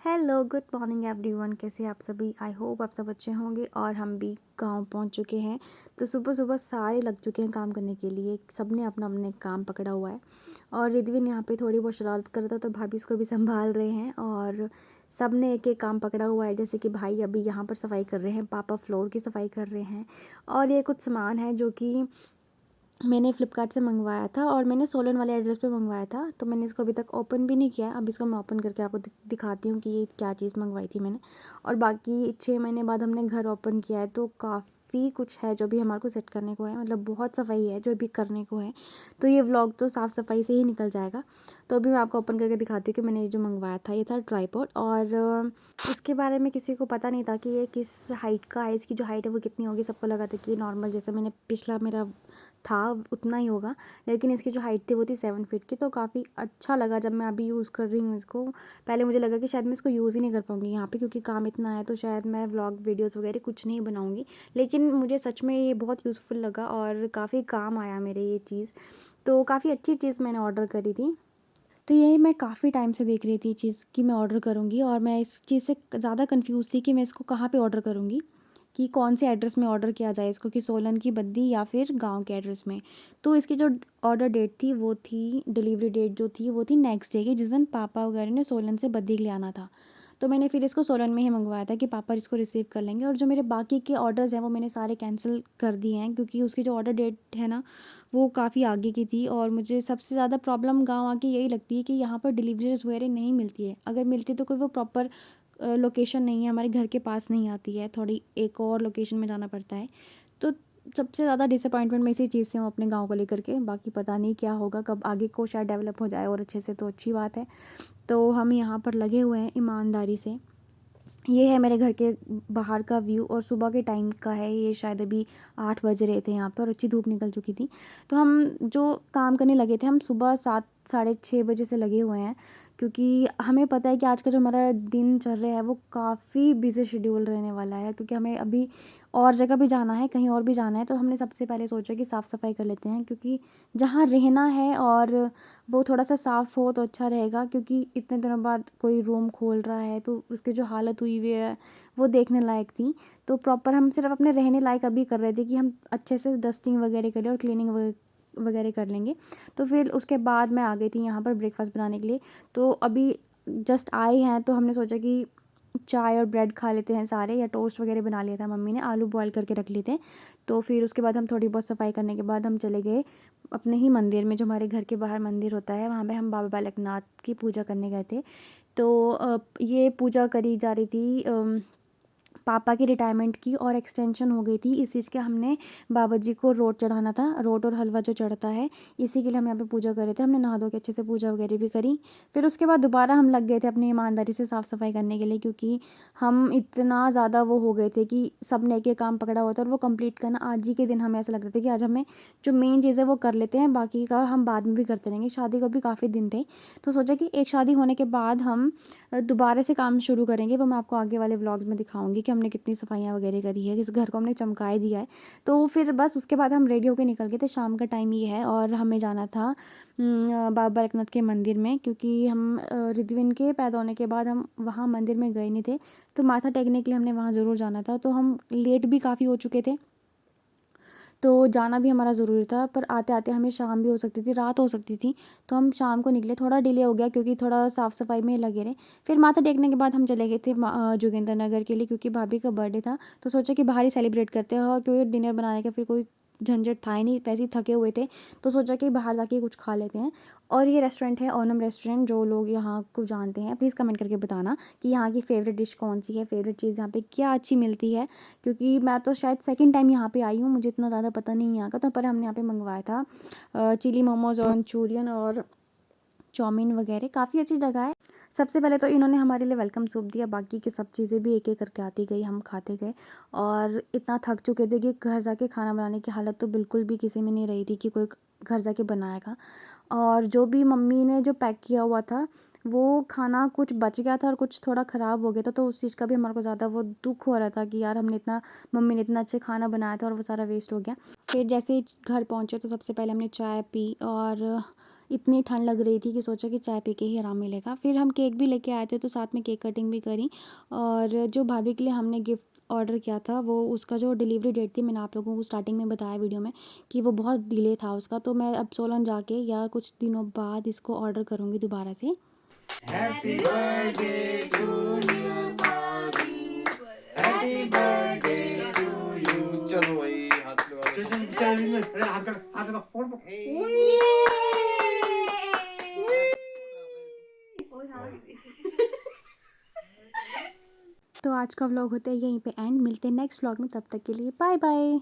Hello, good morning everyone. कैसे हैं आप सभी? आई होप आप सब अच्छे होंगे। और हम भी गांव पहुंच चुके हैं। तो सुबह सुबह सारे लग चुके हैं काम करने के लिए। सब ने अपना अपने काम पकड़ा हुआ है। और रिद्विन यहाँ पे थोड़ी बहुत शरारत कर रहा था, तो भाभी उसको भी संभाल रहे हैं। और सब ने एक एक काम पकड़ा हुआ है। जैसे कि भाई अभी यहाँ पर सफाई कर रहे हैं, पापा फ्लोर की सफाई कर रहे हैं। और ये कुछ सामान है जो कि मैंने फ़्लिपकार्ट से मंगवाया था, और मैंने सोलन वाले एड्रेस पे मंगवाया था। तो मैंने इसको अभी तक ओपन भी नहीं किया है। अब इसको मैं ओपन करके आपको दिखाती हूँ कि ये क्या चीज़ मंगवाई थी मैंने। और बाकी 6 महीने बाद हमने घर ओपन किया है, तो काफ़ी कुछ है जो भी हमारे को सेट करने को है। मतलब बहुत सफाई है जो भी करने को है। तो ये व्लॉग तो साफ़ सफाई से ही निकल जाएगा। तो अभी मैं आपको ओपन करके दिखाती हूँ कि मैंने ये जो मंगवाया था, ये था ट्राइपॉड। और इसके बारे में किसी को पता नहीं था कि ये किस हाइट का है, इसकी जो हाइट है वो कितनी होगी। सबको लगा था कि ये नॉर्मल जैसे मैंने पिछला मेरा था उतना ही होगा। लेकिन इसकी जो हाइट थी वो थी 7 फीट की। तो काफ़ी अच्छा लगा जब मैं अभी यूज़ कर रही हूँ इसको। पहले मुझे लगा कि शायद मैं इसको यूज़ ही नहीं कर पाऊँगी यहाँ पे, क्योंकि काम इतना है, तो शायद मैं व्लॉग वीडियोज़ वगैरह कुछ नहीं बनाऊँगी। लेकिन मुझे सच में ये बहुत यूज़फुल लगा और काफ़ी काम आया मेरे ये चीज़। तो काफ़ी अच्छी चीज़ मैंने ऑर्डर करी थी। तो यही मैं काफ़ी टाइम से देख रही थी चीज़ कि मैं ऑर्डर करूँगी, और मैं इस चीज़ से ज़्यादा कन्फ्यूज़ थी कि मैं इसको कहाँ पे ऑर्डर करूँगी, कि कौन से एड्रेस में ऑर्डर किया जाए इसको, कि सोलन की बद्दी या फिर गांव के एड्रेस में। तो इसकी जो ऑर्डर डेट थी वो थी, डिलीवरी डेट जो थी वो थी नेक्स्ट डे की, जिस दिन पापा वगैरह ने सोलन से बद्दी के लिए आना था। तो मैंने फिर इसको सोलन में ही मंगवाया था कि पापा इसको रिसीव कर लेंगे। और जो मेरे बाकी के ऑर्डर्स हैं वो मैंने सारे कैंसिल कर दिए हैं, क्योंकि उसकी जो ऑर्डर डेट है ना वो काफ़ी आगे की थी। और मुझे सबसे ज़्यादा प्रॉब्लम गाँव आके यही लगती है कि यहाँ पर डिलीवरीज वगैरह नहीं मिलती है। अगर मिलती है तो कोई वो प्रॉपर लोकेशन नहीं है, हमारे घर के पास नहीं आती है, थोड़ी एक और लोकेशन में जाना पड़ता है। तो सबसे ज़्यादा डिसअपॉइंटमेंट मैं इसी चीज़ से हूँ अपने गाँव को लेकर के। बाकी पता नहीं क्या होगा, कब आगे को शायद डेवलप हो जाए और अच्छे से, तो अच्छी बात है। तो हम यहाँ पर लगे हुए हैं ईमानदारी से। ये है मेरे घर के बाहर का व्यू, और सुबह के टाइम का है ये। शायद अभी 8 बज रहे थे यहाँ पर, अच्छी धूप निकल चुकी थी। तो हम जो काम करने लगे थे, हम सुबह 7 साढ़े 6 बजे से लगे हुए हैं, क्योंकि हमें पता है कि आज का जो हमारा दिन चल रहा है वो काफ़ी बिजी शेड्यूल रहने वाला है। क्योंकि हमें अभी और जगह भी जाना है, कहीं और भी जाना है। तो हमने सबसे पहले सोचा कि साफ़ सफाई कर लेते हैं, क्योंकि जहाँ रहना है और वो थोड़ा सा साफ़ हो तो अच्छा रहेगा। क्योंकि इतने दिनों बाद कोई रूम खोल रहा है तो उसकी जो हालत हुई हुई है वो देखने लायक थी। तो प्रॉपर हम सिर्फ अपने रहने लायक अभी कर रहे थे कि हम अच्छे से डस्टिंग वगैरह करें और क्लीनिंग वगैरह कर लेंगे। तो फिर उसके बाद मैं आ गई थी यहाँ पर ब्रेकफास्ट बनाने के लिए। तो अभी जस्ट आए हैं, तो हमने सोचा कि चाय और ब्रेड खा लेते हैं सारे, या टोस्ट वगैरह बना लिया था मम्मी ने, आलू बॉयल करके रख लिए थे। तो फिर उसके बाद हम थोड़ी बहुत सफाई करने के बाद हम चले गए अपने ही मंदिर में, जो हमारे घर के बाहर मंदिर होता है, वहाँ पे हम बाबा बालकनाथ की पूजा करने गए थे। तो ये पूजा करी जा रही थी पापा की रिटायरमेंट की, और एक्सटेंशन हो गई थी इस चीज़ के। हमने बाबा जी को रोट चढ़ाना था, रोट और हलवा जो चढ़ता है, इसी के लिए हम यहाँ पे पूजा कर रहे थे। हमने नहा धो के अच्छे से पूजा वगैरह भी करी। फिर उसके बाद दोबारा हम लग गए थे अपनी ईमानदारी से साफ़ सफाई करने के लिए, क्योंकि हम इतना ज़्यादा वो हो गए थे कि सब ने एक एक काम पकड़ा हुआ था, और वो कंप्लीट करना आज ही के दिन हमें ऐसा लग रहा था कि आज हमें जो मेन चीज़ है वो कर लेते हैं, बाकी का हम बाद में भी करते रहेंगे। शादी को भी काफ़ी दिन थे, तो सोचा कि एक शादी होने के बाद हम दोबारा से काम शुरू करेंगे। वो मैं आपको आगे वाले व्लॉग्स में दिखाऊंगी कि हमने कितनी सफाइयाँ वगैरह करी है, इस घर को हमने चमका ही दिया है। तो फिर बस उसके बाद हम रेडी होकर निकल गए थे। शाम का टाइम ये है, और हमें जाना था बाबा बालकनाथ के मंदिर में, क्योंकि हम रिद्विन के पैदा होने के बाद हम वहाँ मंदिर में गए नहीं थे। तो माथा टेकने के लिए हमने वहाँ ज़रूर जाना था। तो हम लेट भी काफ़ी हो चुके थे, तो जाना भी हमारा ज़रूरी था। पर आते आते हमें शाम भी हो सकती थी, रात हो सकती थी। तो हम शाम को निकले, थोड़ा डिले हो गया क्योंकि थोड़ा साफ़ सफाई में लगे रहे। फिर माथा टेकने के बाद हम चले गए थे जोगिंदर नगर के लिए, क्योंकि भाभी का बर्थडे था। तो सोचा कि बाहर ही सेलिब्रेट करते हैं, और क्योंकि डिनर बनाने का फिर कोई झंझट था ही नहीं, वैसे ही थके हुए थे। तो सोचा कि बाहर जाके कुछ खा लेते हैं। और ये रेस्टोरेंट है ओनम रेस्टोरेंट। जो लोग यहाँ को जानते हैं प्लीज़ कमेंट करके बताना कि यहाँ की फ़ेवरेट डिश कौन सी है, फ़ेवरेट चीज़ यहाँ पे क्या अच्छी मिलती है। क्योंकि मैं तो शायद सेकंड टाइम यहाँ पे आई हूँ, मुझे इतना ज़्यादा पता नहीं यहाँ का। तो पर हमने यहाँ पे मंगवाया था चिली मोमोज़ और मंचूरियन और चाउमीन वगैरह। काफ़ी अच्छी जगह है। सबसे पहले तो इन्होंने हमारे लिए वेलकम सूप दिया, बाकी की सब चीज़ें भी एक एक करके आती गई, हम खाते गए। और इतना थक चुके थे कि घर जाके खाना बनाने की हालत तो बिल्कुल भी किसी में नहीं रही थी कि कोई घर जाके बनाएगा। और जो भी मम्मी ने जो पैक किया हुआ था वो खाना कुछ बच गया था और कुछ थोड़ा ख़राब हो गया था। तो उस चीज़ का भी हमारे को ज़्यादा वो दुख हो रहा था कि यार हमने इतना, मम्मी ने इतना अच्छे खाना बनाया था और वो सारा वेस्ट हो गया। फिर जैसे ही घर पहुँचे तो सबसे पहले हमने चाय पी, और इतनी ठंड लग रही थी कि सोचा कि चाय पी के ही आराम मिलेगा। फिर हम केक भी लेके आए थे तो साथ में केक कटिंग भी करी। और जो भाभी के लिए हमने गिफ्ट ऑर्डर किया था वो उसका जो डिलीवरी डेट थी, मैंने आप लोगों को स्टार्टिंग में बताया वीडियो में कि वो बहुत डिले था उसका, तो मैं अब सोलन जाके या कुछ दिनों बाद इसको ऑर्डर करूँगी दोबारा से। हैप्पी बर्थडे टू यू भाभी, हैप्पी बर्थडे टू यू। चलो भाई हाथ लगा दो। चल चल चल हाथ लगा फोड़ तो आज का व्लॉग होता है यहीं पे एंड। मिलते हैं नेक्स्ट व्लॉग में, तब तक के लिए बाय बाय।